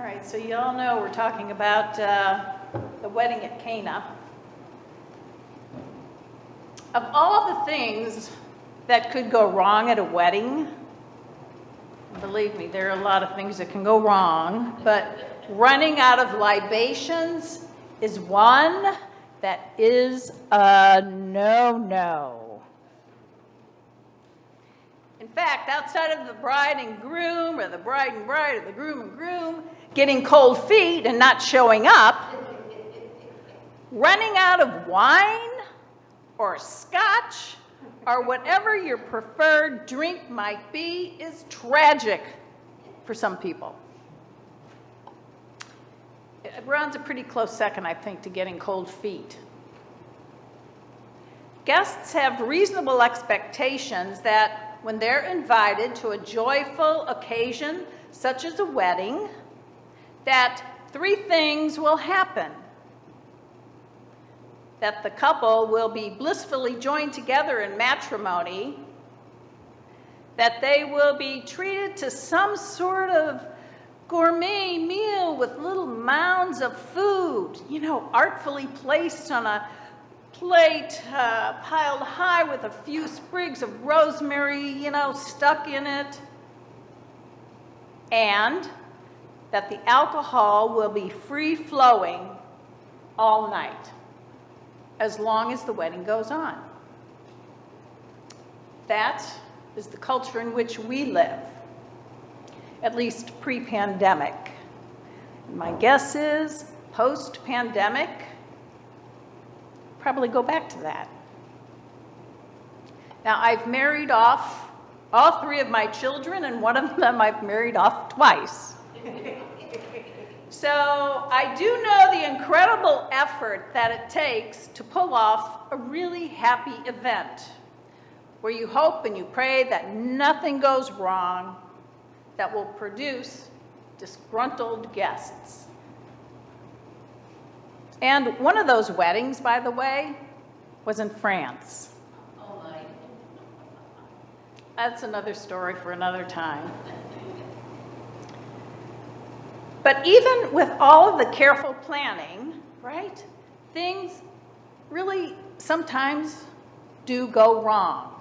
All right, so you all know we're talking about the wedding at Cana. Of all the things that could go wrong at a wedding, believe me, there are a lot of things that can go wrong, but running out of libations is one that is a no-no. In fact, outside of the bride and groom, or the bride and bride, or the groom and groom, getting cold feet and not showing up, running out of wine or scotch or whatever your preferred drink might be is tragic for some people. It runs a pretty close second, I think, to getting cold feet. Guests have reasonable expectations that when they're invited to a joyful occasion, such as a wedding, that three things will happen. That the couple will be blissfully joined together in matrimony, that they will be treated to some sort of gourmet meal with little mounds of food, artfully placed on a plate piled high with a few sprigs of rosemary, stuck in it, and that the alcohol will be free-flowing all night, as long as the wedding goes on. That is the culture in which we live, at least pre-pandemic. My guess is post-pandemic, probably go back to that. Now, I've married off all three of my children, and one of them I've married off twice. So I do know the incredible effort that it takes to pull off a really happy event where you hope and you pray that nothing goes wrong that will produce disgruntled guests. And one of those weddings, by the way, was in France. Oh my. That's another story for another time. But even with all of the careful planning, right, things really sometimes do go wrong.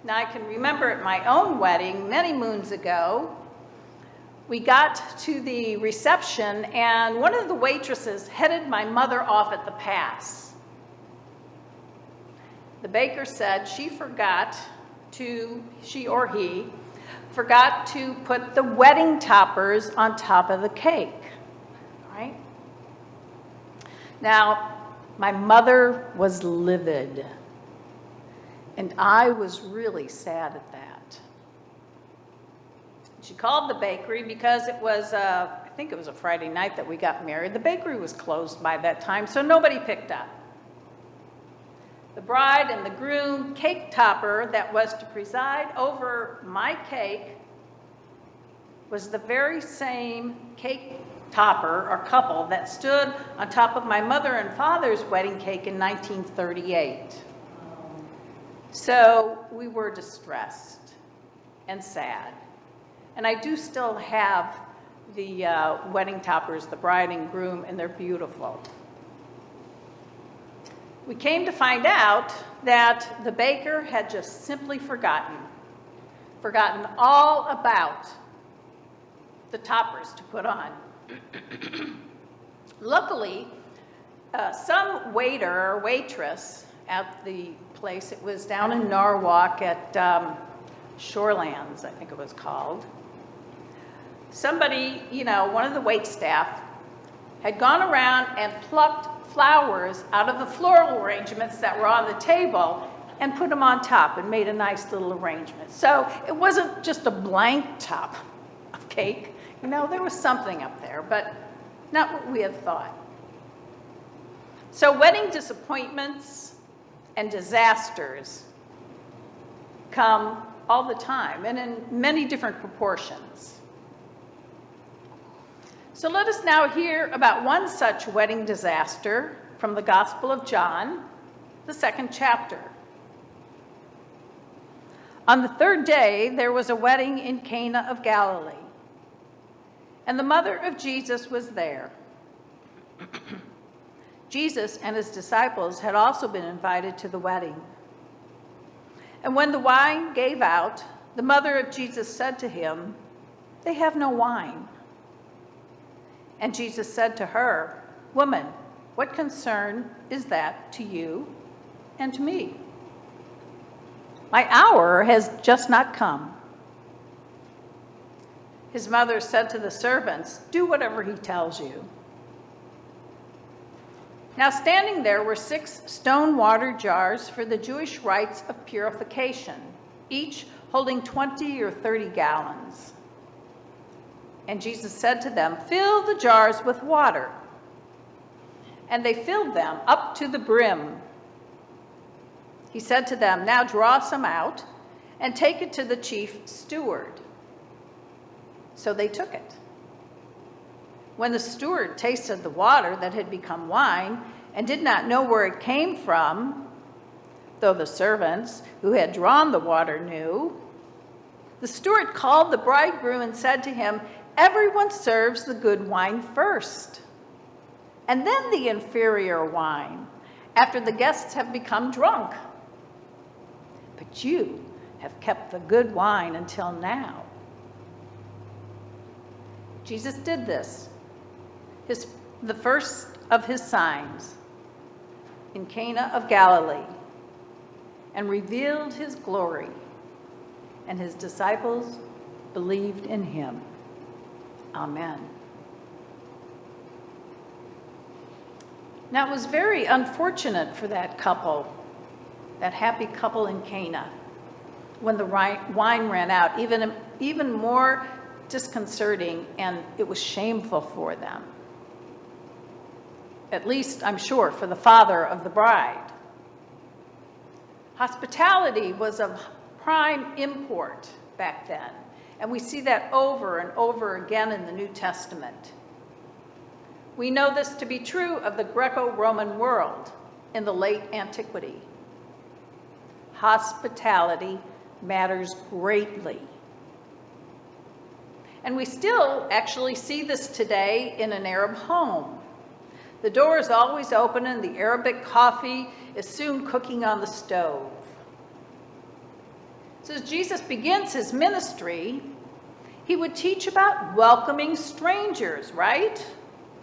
Now, I can remember at my own wedding many moons ago, we got to the reception and one of the waitresses headed my mother off at the pass. The baker said she or he forgot to put the wedding toppers on top of the cake, right? Now, my mother was livid, and I was really sad at that. She called the bakery because it was, I think it was a Friday night that we got married. The bakery was closed by that time, so nobody picked up. The bride and the groom cake topper that was to preside over my cake was the very same cake topper or couple that stood on top of my mother and father's wedding cake in 1938. So we were distressed and sad. And I do still have the wedding toppers, the bride and groom, and they're beautiful. We came to find out that the baker had just simply forgotten all about the toppers to put on. Luckily, some waiter or waitress at the place, it was down in Norwalk at Shorelands, I think it was called. Somebody, one of the wait staff had gone around and plucked flowers out of the floral arrangements that were on the table and put them on top and made a nice little arrangement. So it wasn't just a blank top of cake. There was something up there, but not what we had thought. So wedding disappointments and disasters come all the time and in many different proportions. So let us now hear about one such wedding disaster from the Gospel of John, the 2nd chapter. On the third day, there was a wedding in Cana of Galilee. and the mother of Jesus was there. Jesus and his disciples had also been invited to the wedding. And when the wine gave out, the mother of Jesus said to him, "They have no wine." And Jesus said to her, "Woman, what concern is that to you and to me? My hour has just not come." His mother said to the servants, "Do whatever he tells you." Now standing there were 6 stone water jars for the Jewish rites of purification, each holding 20 or 30 gallons. And Jesus said to them, "Fill the jars with water." And they filled them up to the brim. He said to them, "Now draw some out and take it to the chief steward." So they took it. When the steward tasted the water that had become wine and did not know where it came from, though the servants who had drawn the water knew, the steward called the bridegroom and said to him, "Everyone serves the good wine first, and then the inferior wine, after the guests have become drunk. But you have kept the good wine until now." Jesus did this, the first of his signs, in Cana of Galilee, and revealed his glory, and his disciples believed in him. Amen. Now, it was very unfortunate for that couple, that happy couple in Cana, when the wine ran out, even more disconcerting, and it was shameful for them. At least, I'm sure, for the father of the bride. Hospitality was of prime import back then, and we see that over and over again in the New Testament. We know this to be true of the Greco-Roman world in the late antiquity. Hospitality matters greatly. And we still actually see this today in an Arab home. The door is always open and the Arabic coffee is soon cooking on the stove. So as Jesus begins his ministry, he would teach about welcoming strangers, right?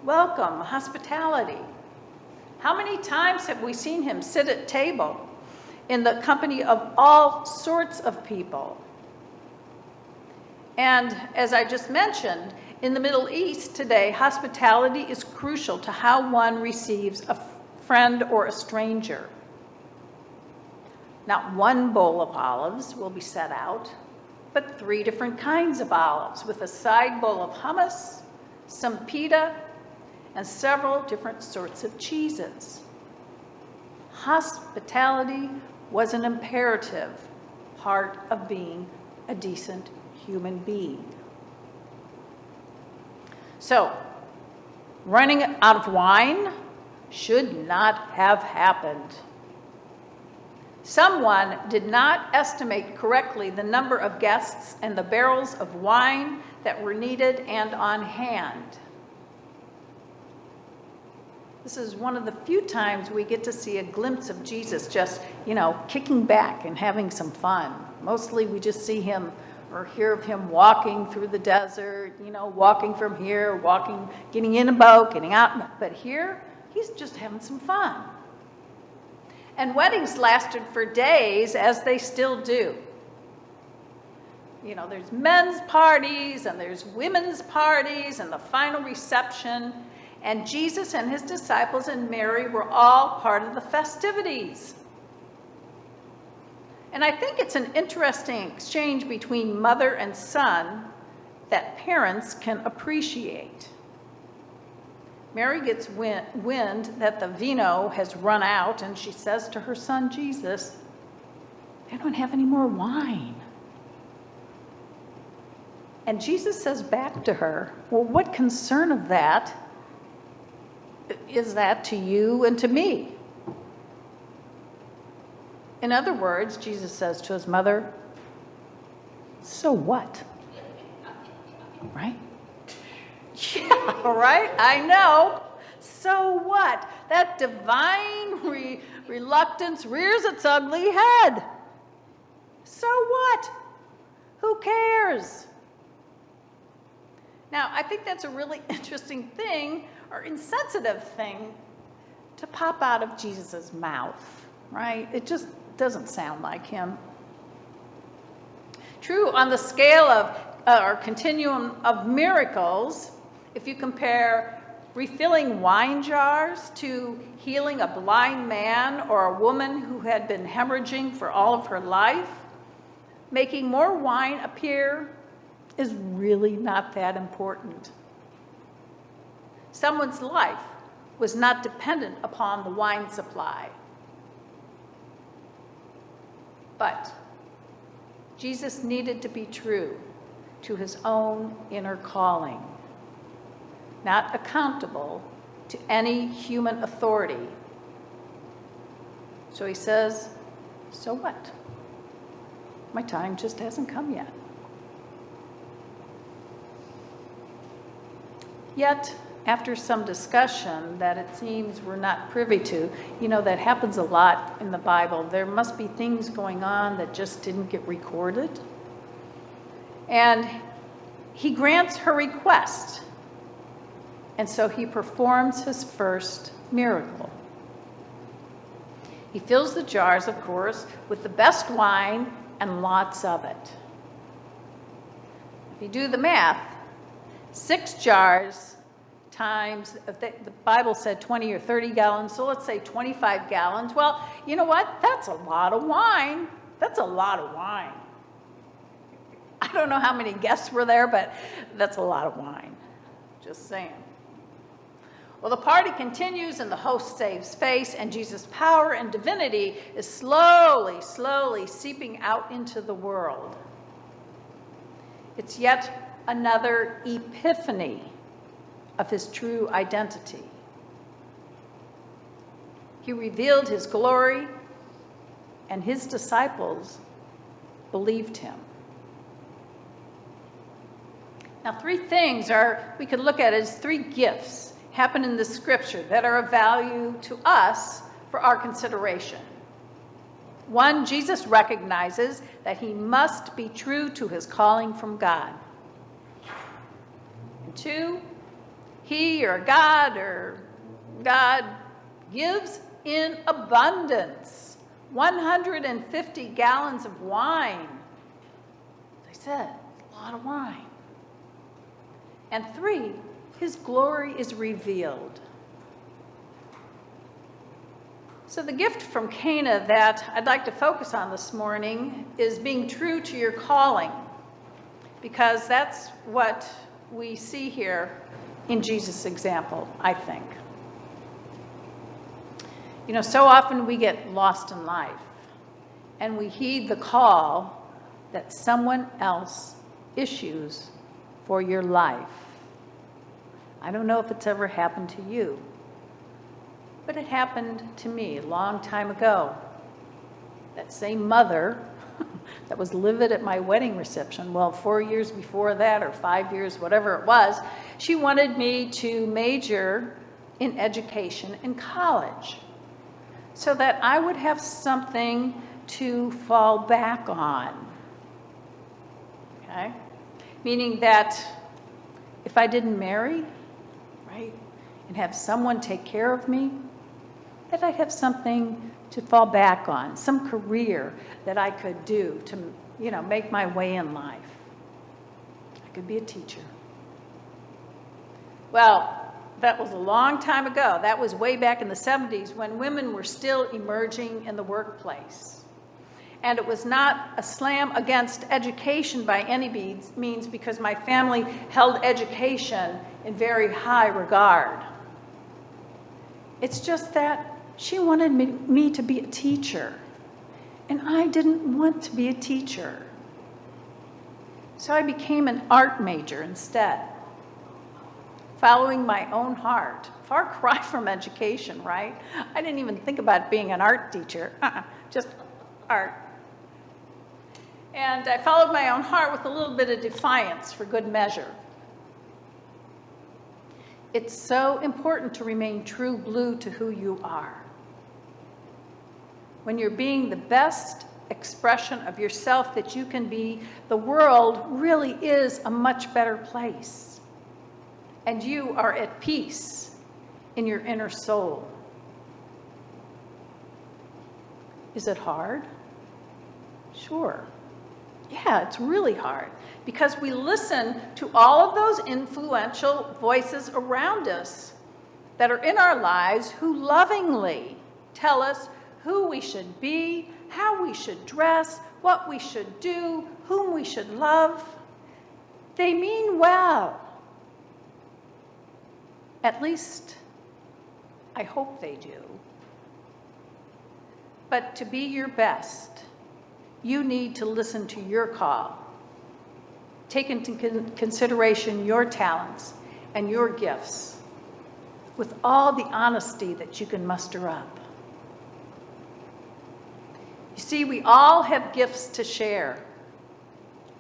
Welcome, hospitality. How many times have we seen him sit at table in the company of all sorts of people? And as I just mentioned, in the Middle East today, hospitality is crucial to how one receives a friend or a stranger. Not one bowl of olives will be set out, but 3 different kinds of olives with a side bowl of hummus, some pita, and several different sorts of cheeses. Hospitality was an imperative part of being a decent human being. So, running out of wine should not have happened. Someone did not estimate correctly the number of guests and the barrels of wine that were needed and on hand. This is one of the few times we get to see a glimpse of Jesus just, kicking back and having some fun. Mostly we just see him or hear of him walking through the desert, walking from here, getting in a boat, getting out. But here, he's just having some fun. And weddings lasted for days, as they still do. There's men's parties, and there's women's parties, and the final reception. And Jesus and his disciples and Mary were all part of the festivities. And I think it's an interesting exchange between mother and son that parents can appreciate. Mary gets wind that the vino has run out, and she says to her son Jesus, "They don't have any more wine." And Jesus says back to her, "Well, what concern of that is that to you and to me?" In other words, Jesus says to his mother, "So what?" Right? All right, I know. So what? That divine reluctance rears its ugly head. So what? Who cares? Now, I think that's a really interesting thing, or insensitive thing, to pop out of Jesus' mouth, right? It just doesn't sound like him. True, on the scale of, or continuum of miracles, if you compare refilling wine jars to healing a blind man or a woman who had been hemorrhaging for all of her life, making more wine appear is really not that important. Someone's life was not dependent upon the wine supply. But Jesus needed to be true to his own inner calling, not accountable to any human authority. So he says, so what? My time just hasn't come yet. Yet, after some discussion that it seems we're not privy to, that happens a lot in the Bible. There must be things going on that just didn't get recorded. And he grants her request. And so he performs his first miracle. He fills the jars, of course, with the best wine and lots of it. If you do the math, 6 jars times, the Bible said 20 or 30 gallons, so let's say 25 gallons. Well, you know what? That's a lot of wine. That's a lot of wine. I don't know how many guests were there, but that's a lot of wine. Just saying. Well, the party continues and the host saves face, and Jesus' power and divinity is slowly seeping out into the world. It's yet another epiphany of his true identity. He revealed his glory, and his disciples believed him. Now, 3 things we could look at as 3 gifts happen in the scripture that are of value to us for our consideration. 1, Jesus recognizes that he must be true to his calling from God. And 2, he or God gives in abundance 150 gallons of wine. As I said, a lot of wine. And 3, his glory is revealed. So the gift from Cana that I'd like to focus on this morning is being true to your calling, because that's what we see here in Jesus' example, I think. So often we get lost in life, and we heed the call that someone else issues for your life. I don't know if it's ever happened to you, but it happened to me a long time ago. That same mother that was livid at my wedding reception, 4 years before that, or 5 years, whatever it was, she wanted me to major in education in college so that I would have something to fall back on. Okay? Meaning that if I didn't marry, right, and have someone take care of me, that I'd have something to fall back on, some career that I could do to, make my way in life. I could be a teacher. Well, that was a long time ago. That was way back in the 70s when women were still emerging in the workplace. And it was not a slam against education by any means, because my family held education in very high regard. It's just that she wanted me to be a teacher, and I didn't want to be a teacher. So I became an art major instead, following my own heart. Far cry from education, right? I didn't even think about being an art teacher, just art. And I followed my own heart with a little bit of defiance for good measure. It's so important to remain true blue to who you are. When you're being the best expression of yourself that you can be, the world really is a much better place. And you are at peace in your inner soul. Is it hard? Sure. Yeah, it's really hard because we listen to all of those influential voices around us that are in our lives who lovingly tell us who we should be, how we should dress, what we should do, whom we should love. They mean well. At least, I hope they do. But to be your best, you need to listen to your call. Take into consideration your talents and your gifts with all the honesty that you can muster up. You see, we all have gifts to share.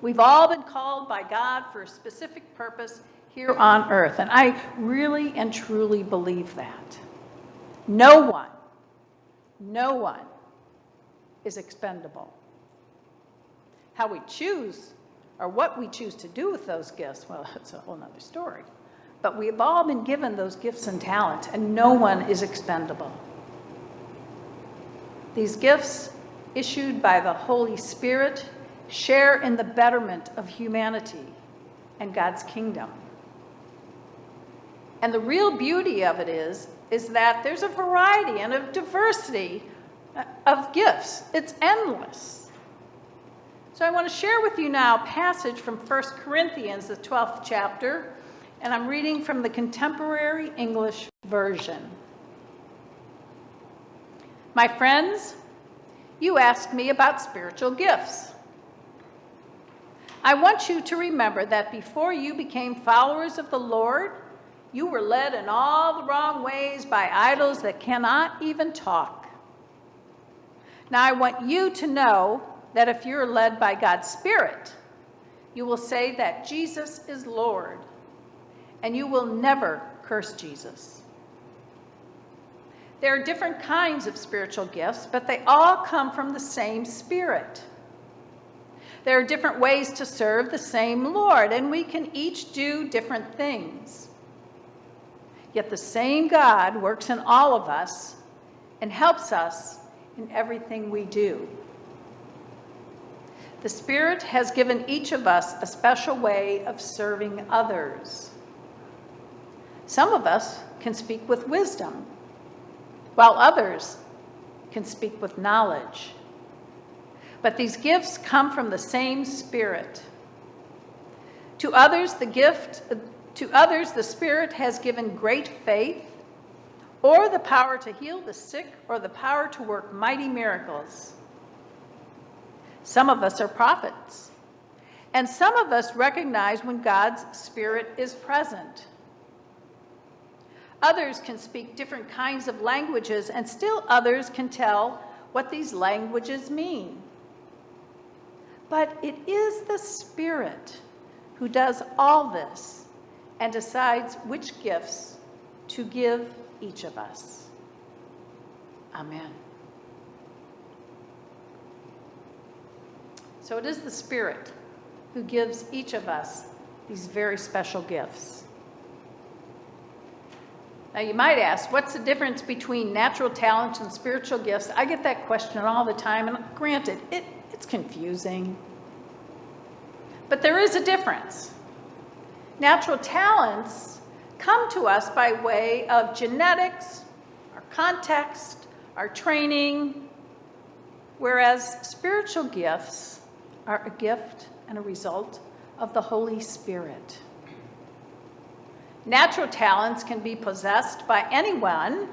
We've all been called by God for a specific purpose here on earth, and I really and truly believe that. No one is expendable. How we choose or what we choose to do with those gifts, well, that's a whole other story. But we've all been given those gifts and talents, and no one is expendable. These gifts, issued by the Holy Spirit, share in the betterment of humanity and God's kingdom. And the real beauty of it is that there's a variety and a diversity of gifts. It's endless. So I want to share with you now a passage from 1 Corinthians, the 12th chapter, and I'm reading from the Contemporary English Version. My friends, you asked me about spiritual gifts. I want you to remember that before you became followers of the Lord, you were led in all the wrong ways by idols that cannot even talk. Now I want you to know that if you're led by God's Spirit, you will say that Jesus is Lord, and you will never curse Jesus. There are different kinds of spiritual gifts, but they all come from the same Spirit. There are different ways to serve the same Lord, and we can each do different things. Yet the same God works in all of us and helps us in everything we do. The Spirit has given each of us a special way of serving others. Some of us can speak with wisdom, while others can speak with knowledge. But these gifts come from the same Spirit. To others, the Spirit has given great faith, or the power to heal the sick, or the power to work mighty miracles. Some of us are prophets, and some of us recognize when God's Spirit is present. Others can speak different kinds of languages, and still others can tell what these languages mean. But it is the Spirit who does all this and decides which gifts to give each of us. Amen. So it is the Spirit who gives each of us these very special gifts. Now you might ask, what's the difference between natural talents and spiritual gifts? I get that question all the time, and granted, it's confusing. But there is a difference. Natural talents come to us by way of genetics, our context, our training, whereas spiritual gifts are a gift and a result of the Holy Spirit. Natural talents can be possessed by anyone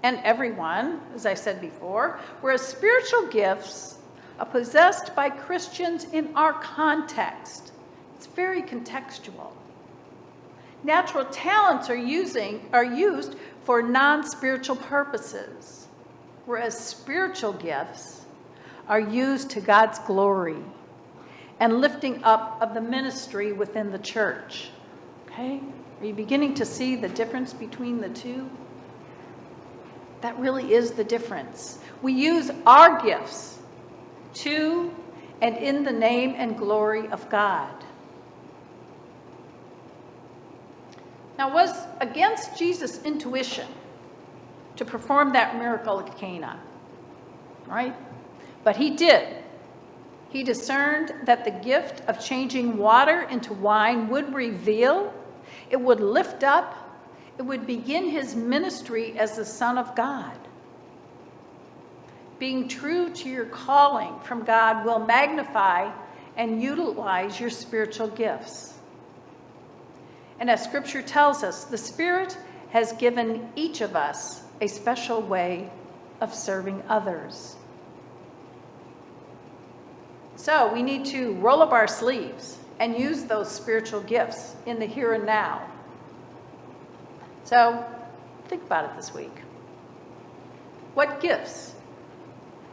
and everyone, as I said before, whereas spiritual gifts are possessed by Christians in our context. It's very contextual. Natural talents are used for non-spiritual purposes, whereas spiritual gifts are used to God's glory and lifting up of the ministry within the church. Okay? Are you beginning to see the difference between the two? That really is the difference. We use our gifts to and in the name and glory of God. Now, it was against Jesus' intuition to perform that miracle at Cana, right? But he did. He discerned that the gift of changing water into wine would reveal, it would lift up, it would begin his ministry as the Son of God. Being true to your calling from God will magnify and utilize your spiritual gifts. And as Scripture tells us, the Spirit has given each of us a special way of serving others. So we need to roll up our sleeves and use those spiritual gifts in the here and now. So think about it this week. What gifts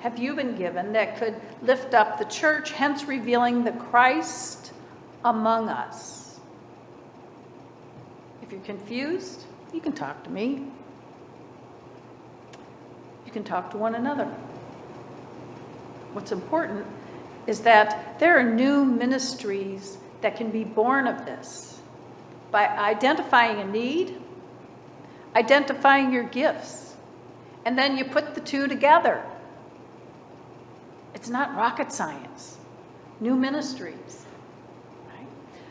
have you been given that could lift up the church, hence revealing the Christ among us? If you're confused, you can talk to me. You can talk to one another. What's important is that there are new ministries that can be born of this by identifying a need, identifying your gifts, and then you put the two together. It's not rocket science. New ministries. Right?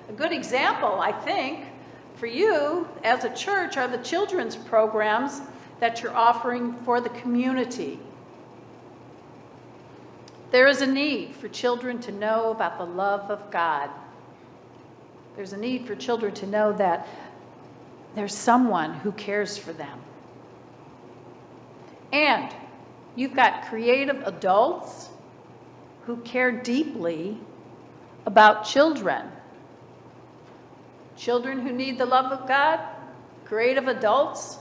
A good example, I think, for you as a church are the children's programs that you're offering for the community. There is a need for children to know about the love of God. There's a need for children to know that there's someone who cares for them. And you've got creative adults who care deeply about children. Children who need the love of God, creative adults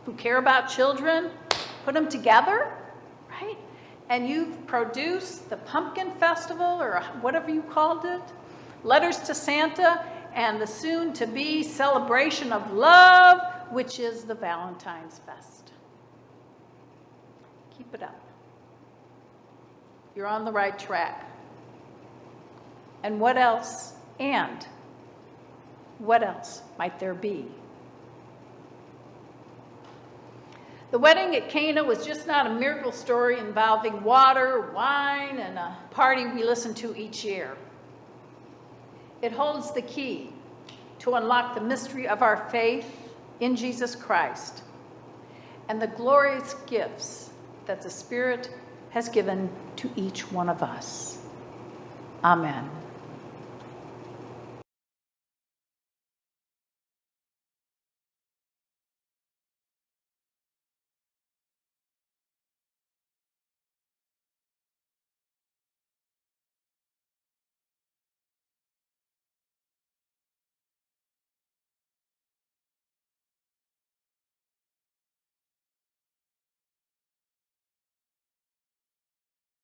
who care about children, put them together, right? And you've produced the Pumpkin Festival, or whatever you called it, Letters to Santa, and the soon-to-be celebration of love, which is the Valentine's Fest. Keep it up. You're on the right track. And what else? And what else might there be? The wedding at Cana was just not a miracle story involving water, wine, and a party we listen to each year. It holds the key to unlock the mystery of our faith in Jesus Christ and the glorious gifts that the Spirit has given to each one of us. Amen.